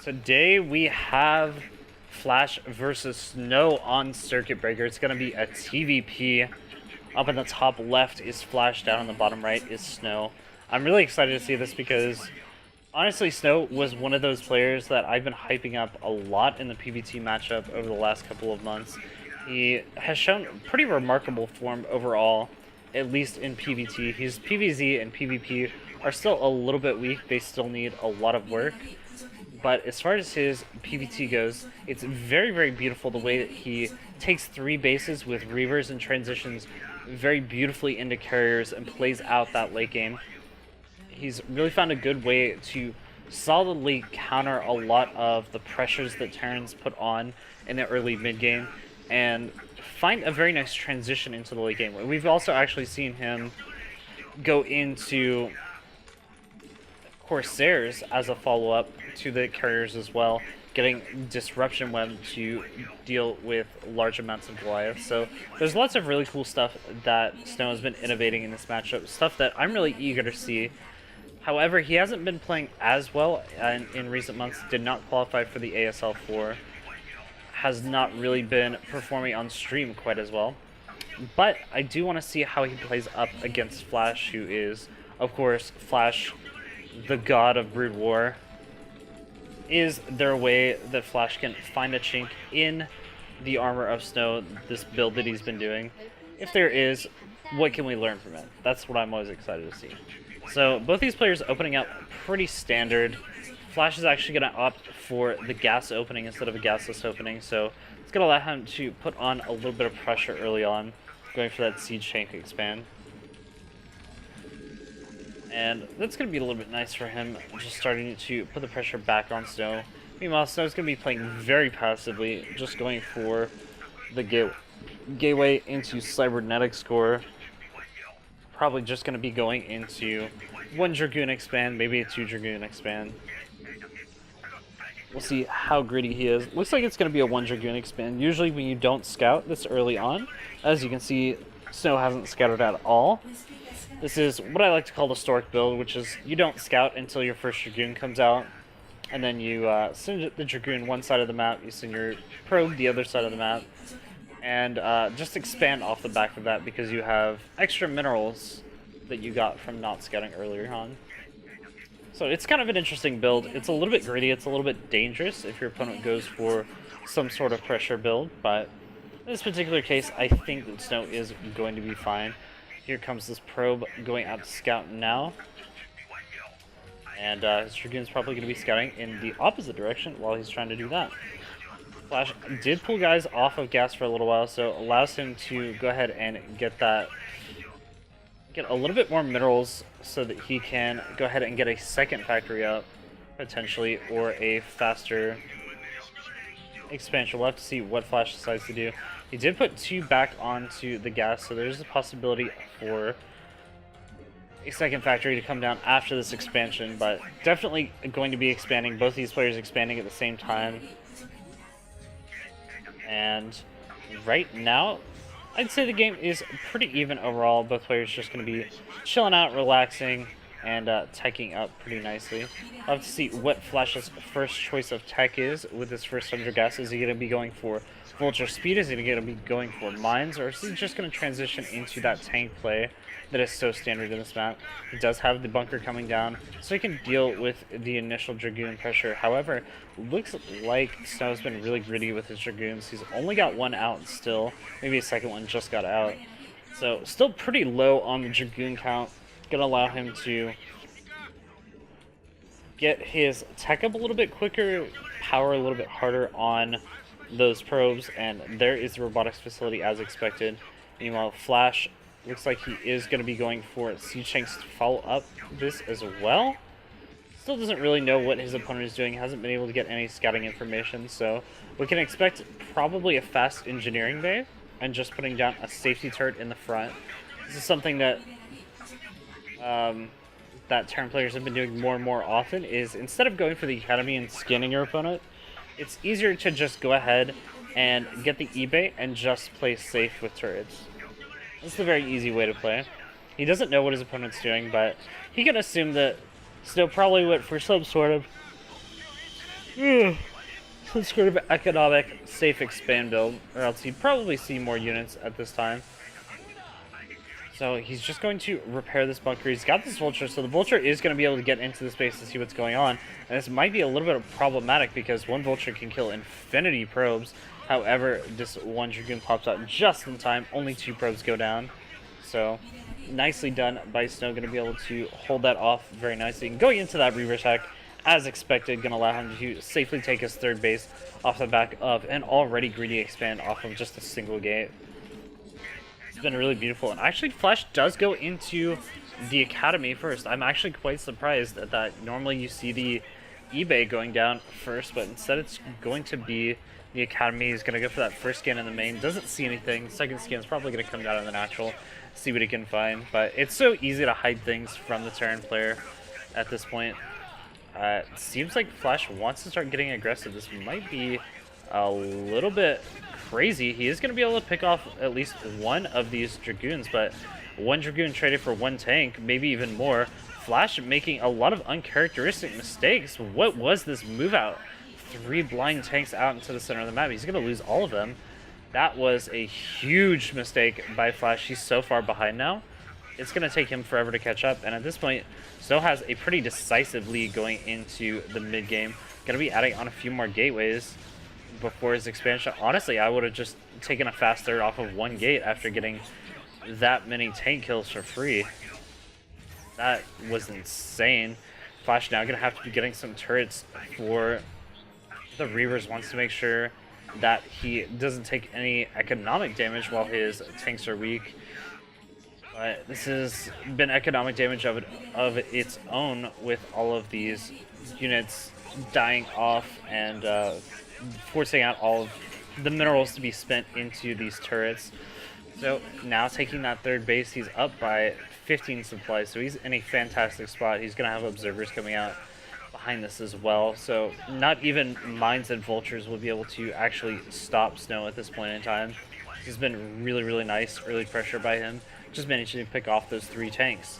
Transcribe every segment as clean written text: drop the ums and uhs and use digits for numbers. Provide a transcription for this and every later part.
Today we have Flash versus Snow on Circuit Breaker. It's going to be a TVP. Up in the top left is Flash, down on the bottom right is Snow. I'm really excited to see this because honestly Snow was one of those players that I've been hyping up a lot in the PvT matchup over the last couple of months. He has shown pretty remarkable form overall, at least in PvT. His PvZ and PvP are still a little bit weak. They still need a lot of work. But as far as his PvT goes, it's very, very beautiful the way that he takes 3 bases with Reavers and transitions very beautifully into carriers and plays out that late game. He's really found a good way to solidly counter a lot of the pressures that Terrans put on in the early mid game and find a very nice transition into the late game. We've also actually seen him go into Corsairs as a follow-up to the carriers as well, getting Disruption Web to deal with large amounts of Goliath. So there's lots of really cool stuff that Snow has been innovating in this matchup, stuff that I'm really eager to see. However, he hasn't been playing as well in recent months, did not qualify for the ASL 4, has not really been performing on stream quite as well. But I do want to see how he plays up against Flash, who is, of course, Flash, the god of Brood War. Is there a way that Flash can find a chink in the armor of Snow, this build that he's been doing? If there is, what can we learn from it? That's what I'm always excited to see. So both these players opening up pretty standard. Flash is actually going to opt for the gas opening instead of a gasless opening, so it's going to allow him to put on a little bit of pressure early on, going for that Siege Tank expand. And that's going to be a little bit nice for him, just starting to put the pressure back on Snow. Meanwhile, Snow's going to be playing very passively, just going for the gateway into Cybernetic score. Probably just going to be going into 1 Dragoon expand, maybe a 2 Dragoon expand. We'll see how greedy he is. Looks like it's going to be a 1 Dragoon expand. Usually when you don't scout this early on, as you can see, Snow hasn't scouted at all. This is what I like to call the Stork build, which is you don't scout until your first Dragoon comes out, and then you send the Dragoon one side of the map, you send your Probe the other side of the map, and just expand off the back of that because you have extra minerals that you got from not scouting earlier on. So it's kind of an interesting build. It's a little bit greedy, it's a little bit dangerous if your opponent goes for some sort of pressure build, but in this particular case, I think that Snow is going to be fine. Here comes this Probe going out to scout now. And his Dragoon's probably going to be scouting in the opposite direction while he's trying to do that. Flash did pull guys off of gas for a little while, so allows him to go ahead and get a little bit more minerals so that he can go ahead and get a second factory up, potentially, or a faster expansion. We'll have to see what Flash decides to do. He did put 2 back onto the gas, so there's a possibility for a second factory to come down after this expansion, but definitely going to be expanding, both these players expanding at the same time. And right now, I'd say the game is pretty even overall. Both players just going to be chilling out, relaxing, and teching up pretty nicely. I'll have to see what Flash's first choice of tech is with his first 100 gas. Is he going to be going for Vulture Speed? Is he going to be going for Mines? Or is he just going to transition into that tank play that is so standard in this map? He does have the bunker coming down, so he can deal with the initial Dragoon pressure. However, looks like Snow's been really gritty with his Dragoons. He's only got 1 out still. Maybe a second one just got out. So still pretty low on the Dragoon count. Gonna allow him to get his tech up a little bit quicker, power a little bit harder on those probes, and there is the robotics facility as expected. Meanwhile, Flash looks like he is going to be going for Siege Tanks to follow up this as well. Still doesn't really know what his opponent is doing, hasn't been able to get any scouting information, so we can expect probably a fast engineering bay and just putting down a safety turret in the front. This is something that that Terran players have been doing more and more often, is instead of going for the Academy and scanning your opponent, it's easier to just go ahead and get the eBay and just play safe with turrets. It's a very easy way to play. He doesn't know what his opponent's doing, but he can assume that Snow probably went for some sort of Some sort of economic, safe expand build, or else he'd probably see more units at this time. So he's just going to repair this bunker. He's got this vulture, so the vulture is going to be able to get into the space to see what's going on. And this might be a little bit problematic because one vulture can kill infinity probes. However, this one Dragoon pops out just in time. Only 2 probes go down. So nicely done by Snow. Going to be able to hold that off very nicely. And going into that Reaver attack, as expected, going to allow him to safely take his 3rd base off the back of an already greedy expand off of just a single gate. It's been really beautiful. And actually, Flash does go into the Academy first. I'm actually quite surprised at that. Normally you see the eBay going down first, but instead it's going to be the Academy. He's going to go for that first scan in the main. Doesn't see anything. Second scan is probably going to come down in the natural. See what he can find. But it's so easy to hide things from the Terran player at this point. Seems like Flash wants to start getting aggressive. This might be a little bit crazy. He is going to be able to pick off at least one of these Dragoons, but one Dragoon traded for 1 tank, maybe even more. Flash making a lot of uncharacteristic mistakes. What was this move out? 3 blind tanks out into the center of the map. He's going to lose all of them. That was a huge mistake by Flash. He's so far behind now. It's going to take him forever to catch up, and at this point, Snow has a pretty decisive lead going into the mid-game. Going to be adding on a few more gateways before his expansion. Honestly, I would have just taken a fast 3rd off of 1 gate after getting that many tank kills for free. That was insane. Flash now going to have to be getting some turrets for the Reavers. Wants to make sure that he doesn't take any economic damage while his tanks are weak. But this has been economic damage of its own with all of these units dying off and forcing out all of the minerals to be spent into these turrets. So now taking that 3rd base, he's up by 15 supplies, so he's in a fantastic spot. He's going to have observers coming out behind this as well, so not even mines and vultures will be able to actually stop Snow at this point in time. This has been really, really nice early pressure by him, just managing to pick off those 3 tanks.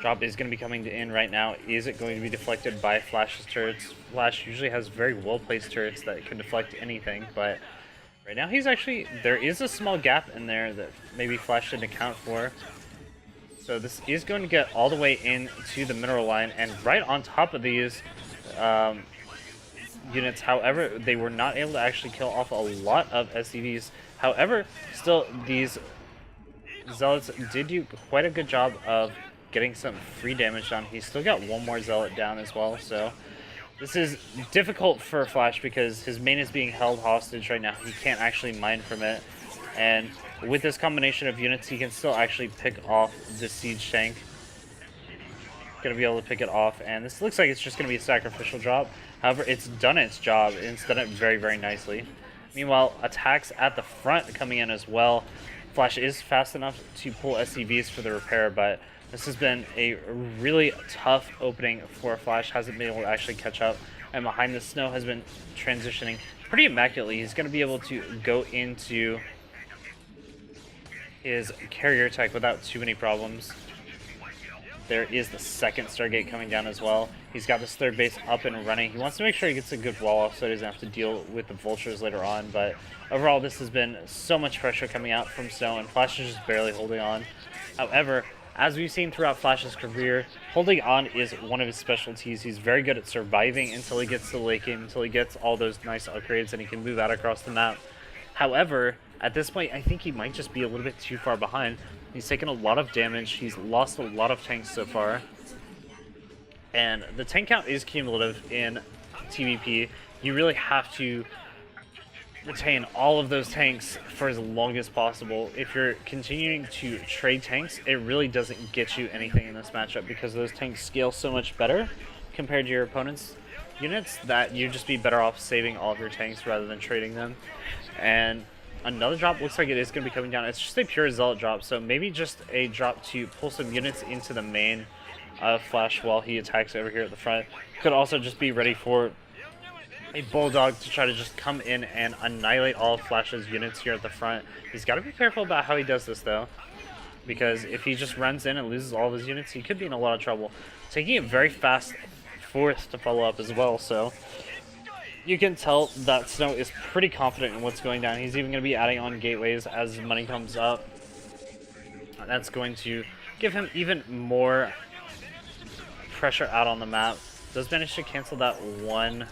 Drop is going to be coming in right now. Is it going to be deflected by Flash's turrets? Flash usually has very well-placed turrets that can deflect anything, but right now he's actually... there is a small gap in there that maybe Flash didn't account for. So this is going to get all the way into the mineral line, and right on top of these units. However, they were not able to actually kill off a lot of SCVs. However, still, these Zealots did do quite a good job of getting some free damage down. He's still got 1 more Zealot down as well, so this is difficult for Flash because his main is being held hostage right now. He can't actually mine from it, and with this combination of units, he can still actually pick off the siege tank. Gonna be able to pick it off, and this looks like it's just gonna be a sacrificial drop. However, it's done its job, and it's done it very, very nicely. Meanwhile, attacks at the front coming in as well. Flash is fast enough to pull SCVs for the repair, but this has been a really tough opening for Flash. Hasn't been able to actually catch up, and behind the Snow has been transitioning pretty immaculately. He's going to be able to go into his carrier attack without too many problems. There is the 2nd Stargate coming down as well. He's got this 3rd base up and running. He wants to make sure he gets a good wall off so he doesn't have to deal with the vultures later on, but overall this has been so much pressure coming out from Snow, and Flash is just barely holding on. However, as we've seen throughout Flash's career, holding on is one of his specialties. He's very good at surviving until he gets to the late game, until he gets all those nice upgrades and he can move out across the map. However, at this point, I think he might just be a little bit too far behind. He's taken a lot of damage. He's lost a lot of tanks so far. And the tank count is cumulative in TVP. You really have to retain all of those tanks for as long as possible. If you're continuing to trade tanks, it really doesn't get you anything in this matchup because those tanks scale so much better compared to your opponent's units that you'd just be better off saving all of your tanks rather than trading them. And another drop looks like it is going to be coming down. It's just a pure Zealot drop, so maybe just a drop to pull some units into the main of Flash while he attacks over here at the front. Could also just be ready for a Bulldog to try to just come in and annihilate all of Flash's units here at the front. He's got to be careful about how he does this, though, because if he just runs in and loses all of his units, he could be in a lot of trouble. Taking it very fast 4th to follow up as well, so you can tell that Snow is pretty confident in what's going down. He's even going to be adding on gateways as money comes up. That's going to give him even more pressure out on the map. Does manage to cancel that one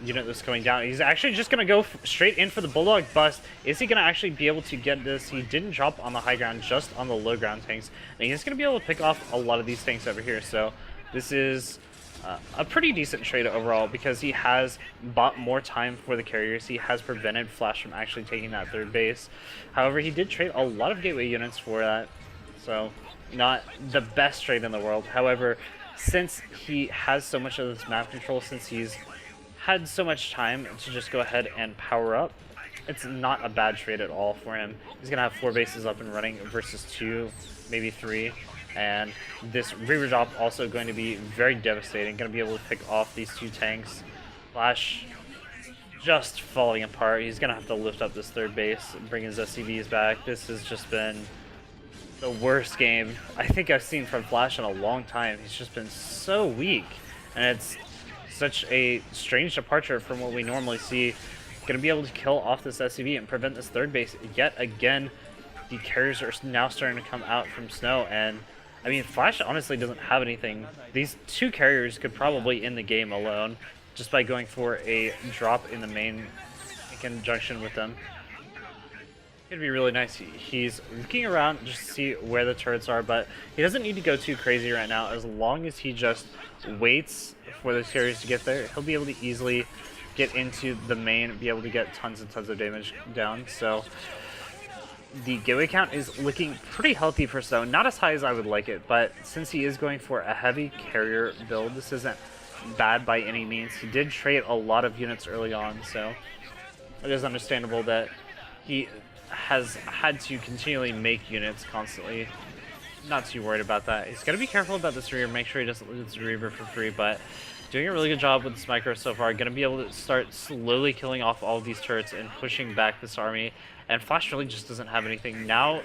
unit that's going down. He's actually just going to go straight in for the Bulldog Bust. Is he going to actually be able to get this? He didn't drop on the high ground, just on the low ground tanks. And he's going to be able to pick off a lot of these tanks over here. So this is a pretty decent trade overall because he has bought more time for the carriers. He has prevented Flash from actually taking that 3rd base. However, he did trade a lot of gateway units for that. So not the best trade in the world. However, since he has so much of this map control, since he's had so much time to just go ahead and power up, it's not a bad trade at all for him. He's going to have 4 bases up and running versus 2, maybe 3. And this Reaver drop also going to be very devastating. Going to be able to pick off these 2 tanks. Flash just falling apart. He's going to have to lift up this 3rd base, bring his SCVs back. This has just been the worst game I think I've seen from Flash in a long time. He's just been so weak. And it's such a strange departure from what we normally see. Going to be able to kill off this SCV and prevent this 3rd base yet again. The carriers are now starting to come out from Snow, and I mean, Flash honestly doesn't have anything. These 2 carriers could probably end the game alone just by going for a drop in the main in conjunction with them. It'd be really nice. He's looking around just to see where the turrets are, but he doesn't need to go too crazy right now. As long as he just waits for those carriers to get there, he'll be able to easily get into the main and be able to get tons and tons of damage down. So the gateway count is looking pretty healthy for Snow. Not as high as I would like it, but since he is going for a heavy carrier build, this isn't bad by any means. He did trade a lot of units early on, so it is understandable that he has had to continually make units constantly. Not too worried about that. He's got to be careful about this Reaver, make sure he doesn't lose the Reaver for free, but doing a really good job with this micro so far. Going to be able to start slowly killing off all of these turrets and pushing back this army. And Flash really just doesn't have anything. Now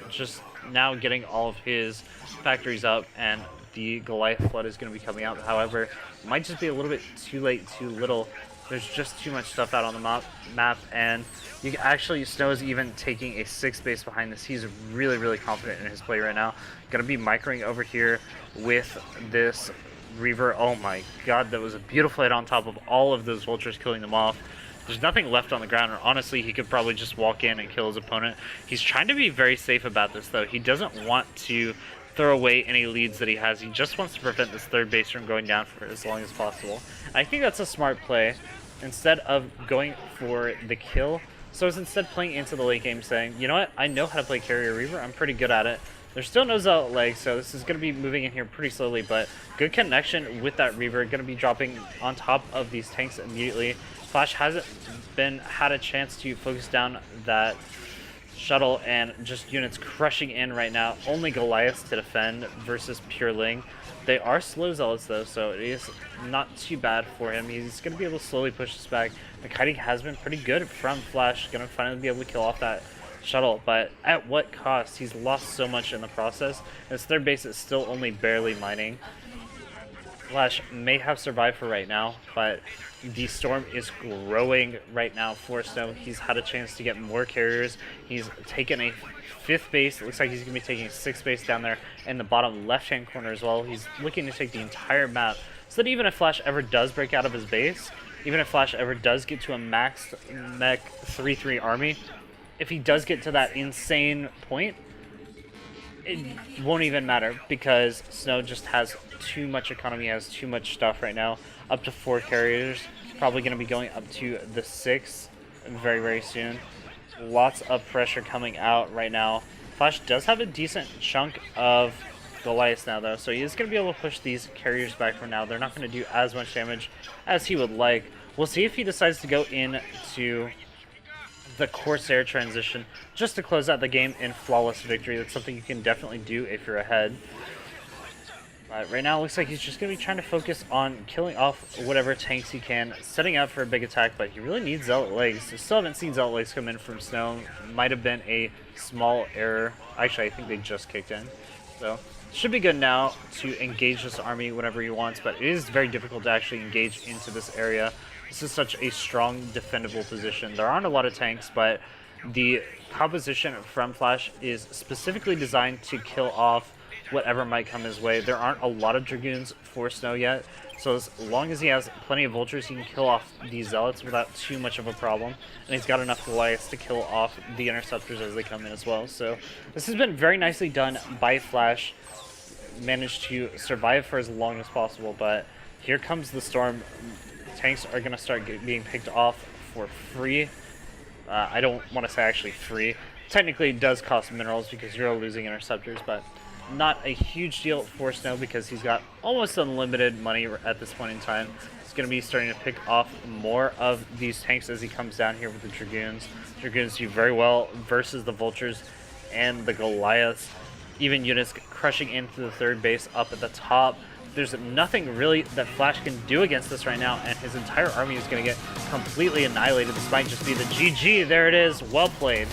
getting all of his factories up, and the Goliath Flood is going to be coming out. However, it might just be a little bit too late, too little. There's just too much stuff out on the map, and you can actually, Snow's even taking a 6th base behind this. He's really, really confident in his play right now. Going to be microing over here with this Reaver. Oh my god, that was a beautiful hit on top of all of those vultures, killing them off. There's nothing left on the ground, or honestly, he could probably just walk in and kill his opponent. He's trying to be very safe about this, though. He doesn't want to throw away any leads that he has. He just wants to prevent this 3rd base from going down for as long as possible. I think that's a smart play. Instead of going for the kill, so is instead playing into the late game, saying, you know what, I know how to play Carrier Reaver, I'm pretty good at it. There's still no Zealot leg, so this is going to be moving in here pretty slowly, but good connection with that Reaver. Going to be dropping on top of these tanks immediately. Flash hasn't had a chance to focus down that shuttle, and just units crushing in right now. Only Goliaths to defend versus Pure Ling. They are slow Zealots though, so it is not too bad for him. He's going to be able to slowly push this back. The kiting has been pretty good from Flash. Going to finally be able to kill off that shuttle, but at what cost? He's lost so much in the process. His 3rd base is still only barely mining. Flash may have survived for right now, but the storm is growing right now for Snow. He's had a chance to get more carriers. He's taken a 5th base. It looks like he's going to be taking a 6th base down there in the bottom left-hand corner as well. He's looking to take the entire map, so that even if Flash ever does break out of his base, even if Flash ever does get to a maxed mech 3-3 army, if he does get to that insane point, it won't even matter, because Snow just has too much economy, has too much stuff right now. Up to 4 carriers, probably going to be going up to the 6th very, very soon. Lots of pressure coming out right now. Flash does have a decent chunk of Goliaths now, though, so he is going to be able to push these carriers back for now. They're not going to do as much damage as he would like. We'll see if he decides to go into the Corsair transition just to close out the game in flawless victory. That's something you can definitely do if you're ahead. Right now it looks like he's just going to be trying to focus on killing off whatever tanks he can, setting up for a big attack, but he really needs Zealot legs. I still haven't seen Zealot legs come in from Snow. Might have been a small error. Actually, I think they just kicked in. So Should be good now to engage this army whenever he wants, but it is very difficult to actually engage into this area. This is such a strong defendable position. There aren't a lot of tanks, but the composition from Flash is specifically designed to kill off whatever might come his way. There aren't a lot of Dragoons for Snow yet, so as long as he has plenty of Vultures, he can kill off these Zealots without too much of a problem. And he's got enough Goliaths to kill off the Interceptors as they come in as well. So this has been very nicely done by Flash. Managed to survive for as long as possible, but here comes the storm. Tanks are going to start being picked off for free. I don't want to say actually free. Technically it does cost minerals because you're losing Interceptors, but not a huge deal for Snow because he's got almost unlimited money at this point in time. He's going to be starting to pick off more of these tanks as he comes down here with the Dragoons. Dragoons do very well versus the Vultures and the Goliaths. Even units crushing into the third base up at the top. There's nothing really that Flash can do against this right now, and his entire army is going to get completely annihilated. This might just be the GG. There it is. Well played.